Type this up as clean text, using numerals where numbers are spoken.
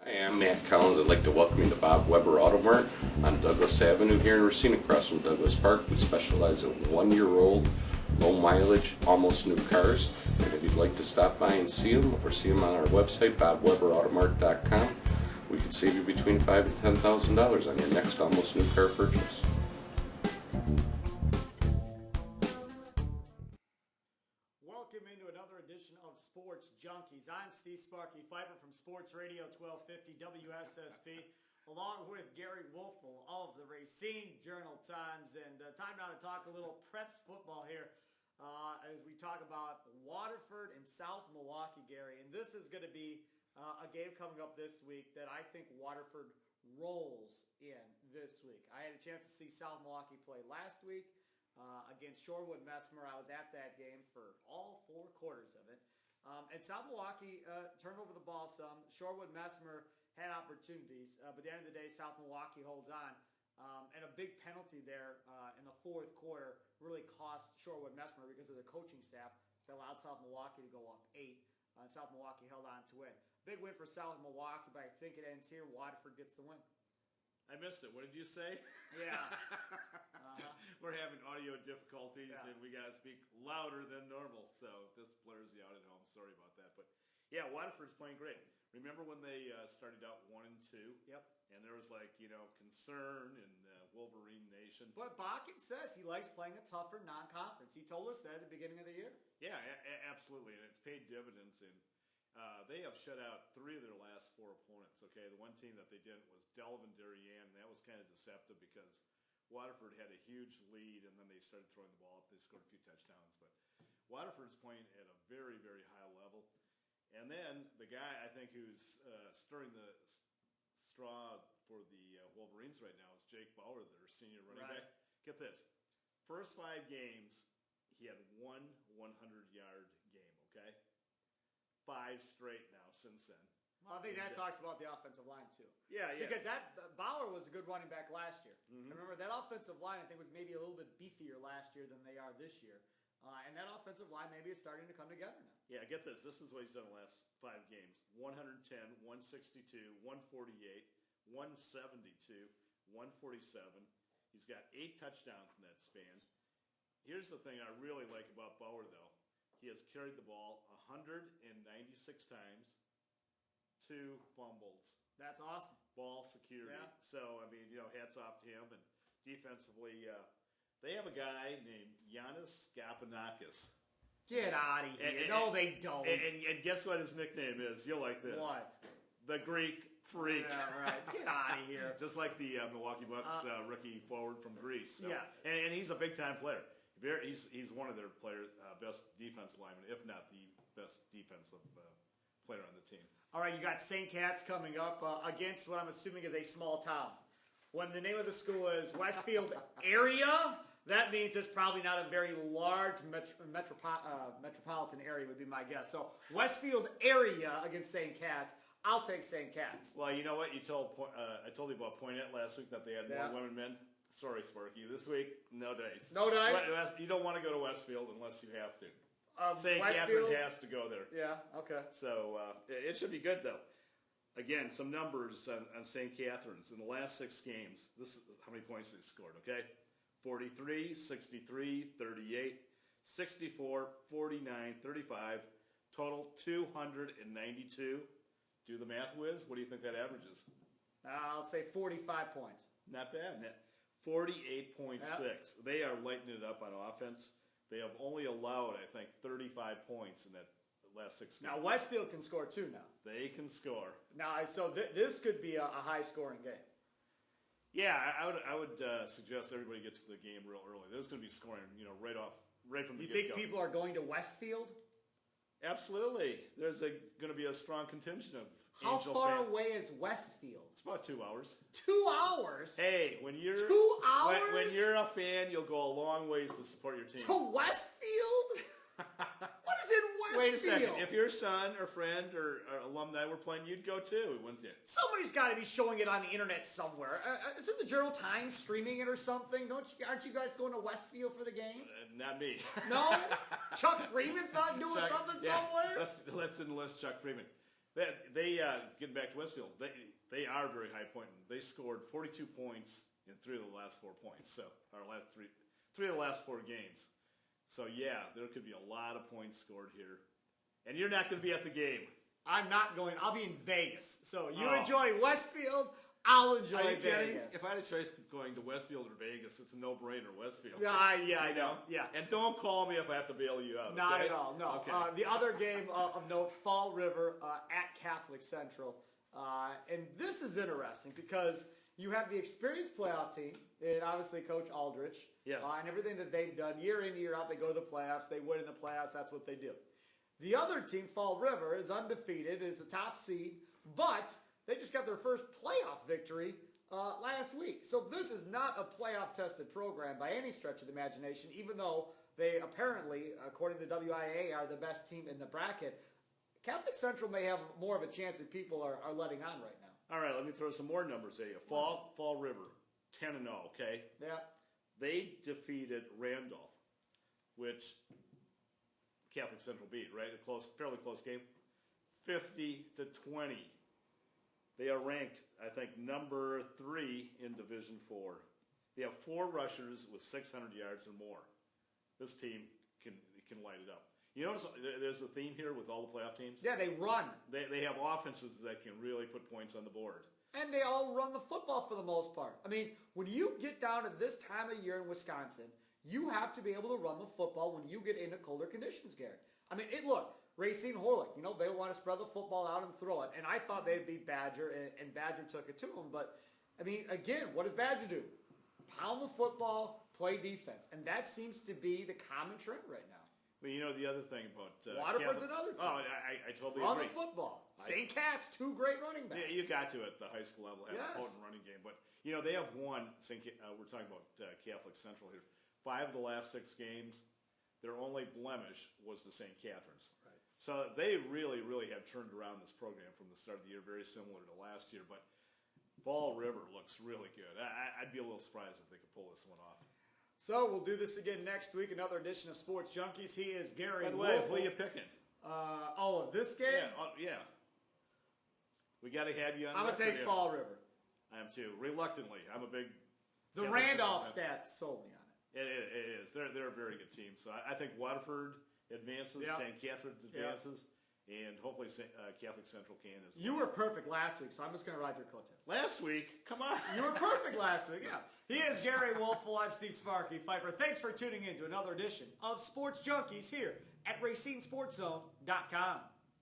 Hi, I'm Matt Collins. I'd like to welcome you to Bob Weber Auto Mart on Douglas Avenue here in Racine, across from Douglas Park. We specialize in 1-year-old, low mileage, almost new cars. And if you'd like to stop by and see them, or see them on our website, bobweberautomart.com, we could save you between $5,000 and $10,000 on your next almost new car purchase. Welcome into another edition of Sports Junkies. I'm Sparky Fifer from Sports Radio 1250 WSSP, along with Gery Woelfel of the Racine Journal-Times. And time now to talk a little Preps football here as we talk about Waterford and South Milwaukee, Gery. And this is going to be a game coming up this week that I think Waterford rolls in this week. I had a chance to see South Milwaukee play last week against Shorewood Messmer. I was at that game for all 4 quarters of it. And South Milwaukee turned over the ball some. Shorewood Messmer had opportunities, but at the end of the day, South Milwaukee holds on. And a big penalty there in the 4th quarter really cost Shorewood Messmer because of the coaching staff that allowed South Milwaukee to go up 8. And South Milwaukee held on to win. Big win for South Milwaukee, but I think it ends here. Waterford gets the win. I missed it. What did you say? Yeah. We're having audio difficulties, and we got to speak louder than normal. So if this blurs you out at home, sorry about that. But yeah, Waterford's playing great. Remember when they started out 1-2? Yep. And there was concern in Wolverine Nation. But Bakken says he likes playing a tougher non-conference. He told us that at the beginning of the year. Yeah, absolutely, and it's paid dividends. And they have shut out 3 of their last 4 opponents. Okay, the one team that they didn't was Delavan Darien, and that was kind of deceptive because Waterford had a huge lead, and then they started throwing the ball up. They scored a few touchdowns, but Waterford's playing at a very, very high level. And then the guy I think who's stirring the straw for the Wolverines right now is Jake Bauer, their senior running back. Get this. First 5 games, he had 1 100-yard game, okay? 5 straight now since then. Well, I think that talks about the offensive line, too. Yeah. Because Bauer was a good running back last year. Mm-hmm. Remember, that offensive line, I think, was maybe a little bit beefier last year than they are this year. And that offensive line maybe is starting to come together now. Yeah, get this. This is what he's done the last 5 games. 110, 162, 148, 172, 147. He's got 8 touchdowns in that span. Here's the thing I really like about Bauer, though. He has carried the ball 196 times, 2 fumbles. That's awesome. Ball security. Yeah. So, I mean, hats off to him. And defensively, they have a guy named Giannis Skapanakis. Get out of here. No, they don't. And guess what his nickname is? You'll like this. What? The Greek Freak. Yeah, right. Get out of here. Just like the Milwaukee Bucks rookie forward from Greece. So, yeah. And he's a big-time player. He's one of their players, best defense linemen, if not the best defensive player on the team. All right, you got St. Cat's coming up against what I'm assuming is a small town. When the name of the school is Westfield area, that means it's probably not a very large metropolitan area would be my guess. So Westfield area against St. Cat's. I'll take St. Cat's. Well, you know what? I told you about Poinette last week that they had more women men. Sorry, Sparky. This week, no dice. No dice? You don't want to go to Westfield unless you have to. St. Westfield? Catherine has to go there. Yeah, okay. So it should be good, though. Again, some numbers on St. Catherine's. In the last 6 games, this is how many points they scored, okay? 43, 63, 38, 64, 49, 35, total 292. Do the math, Wiz. What do you think that averages? I'll say 45 points. Not bad. 48.6. Yep. They are lighting it up on offense. They have only allowed, I think, 35 points in that last 6 games. Now, Westfield can score too now. They can score. Now, so this could be a high-scoring game. Yeah, I would suggest everybody gets to the game real early. There's going to be scoring, right from the get-go. You think people are going to Westfield? Absolutely. There's going to be a strong contingent of How Angel far fans. away is Westfield? It's about 2 hours. 2 hours? Hey, when you're 2 hours? When you're a fan, you'll go a long ways to support your team. To Westfield? What is in Westfield? Wait a second. If your son or friend or alumni were playing, you'd go too, wouldn't you? Somebody's got to be showing it on the internet somewhere. Isn't the Journal-Times streaming it or something? Aren't you guys going to Westfield for the game? Not me. No? Chuck Freeman's not doing something somewhere? Let's enlist Chuck Freeman. They getting back to Westfield, they are very high pointing. They scored 42 points in 3 of the last 4 points, so our last three of the last 4 games. So yeah, there could be a lot of points scored here, and you're not going to be at the game. I'm not going. I'll be in Vegas. So you enjoy Westfield. I'll enjoy Are you Vegas. kidding? If I had a choice of going to Westfield or Vegas, it's a no-brainer, Westfield. Yeah, I know. Yeah. And don't call me if I have to bail you out. Not okay? at all, no. Okay. The other game of note, Fall River at Catholic Central. And this is interesting because you have the experienced playoff team, and obviously Coach Aldrich, yes. And everything that they've done year in, year out. They go to the playoffs. They win in the playoffs. That's what they do. The other team, Fall River, is undefeated, is the top seed, but they just got their first playoff victory last week. So this is not a playoff-tested program by any stretch of the imagination, even though they apparently, according to WIAA, are the best team in the bracket. Catholic Central may have more of a chance than people are letting on right now. All right, let me throw some more numbers at you. Fall River, 10-0, okay? Yeah. They defeated Randolph, which Catholic Central beat, right? Fairly close game. 50-20. They are ranked, I think, number 3 in Division 4. They have 4 rushers with 600 yards or more. This team can light it up. You notice there's a theme here with all the playoff teams? Yeah, they run. They have offenses that can really put points on the board. And they all run the football for the most part. I mean, when you get down to this time of year in Wisconsin, you have to be able to run the football when you get into colder conditions, Gary. I mean, look, Racine Horlick, they want to spread the football out and throw it. And I thought they'd beat Badger, and Badger took it to them. But, I mean, again, what does Badger do? Pound the football, play defense. And that seems to be the common trend right now. But the other thing about Waterford's another team. Oh, I totally Run agree. the football. St. Cat's, 2 great running backs. Yeah, you got to at the high school level have a potent running game. But, they have won, we're talking about Catholic Central here, 5 of the last 6 games. Their only blemish was the St. Catherine's. Right. So they really, really have turned around this program from the start of the year, very similar to last year. But Fall River looks really good. I'd be a little surprised if they could pull this one off. So we'll do this again next week. Another edition of Sports Junkies. He is Gery By the way, Woelfel. what are you picking? This game? Yeah. We got to have you on. I'm going to take Fall River. I am too. Reluctantly. I'm a big... The Randolph stats sold me on it. It is. They're a very good team. So I think Waterford advances, St. Catherine's advances, and hopefully Catholic Central can as well. You were perfect last week, so I'm just going to ride your coattails. Last week? Come on. You were perfect last week, yeah. He is Gery Woelfel. I'm Steve Sparky Fifer. Thanks for tuning in to another edition of Sports Junkies here at RacineSportsZone.com.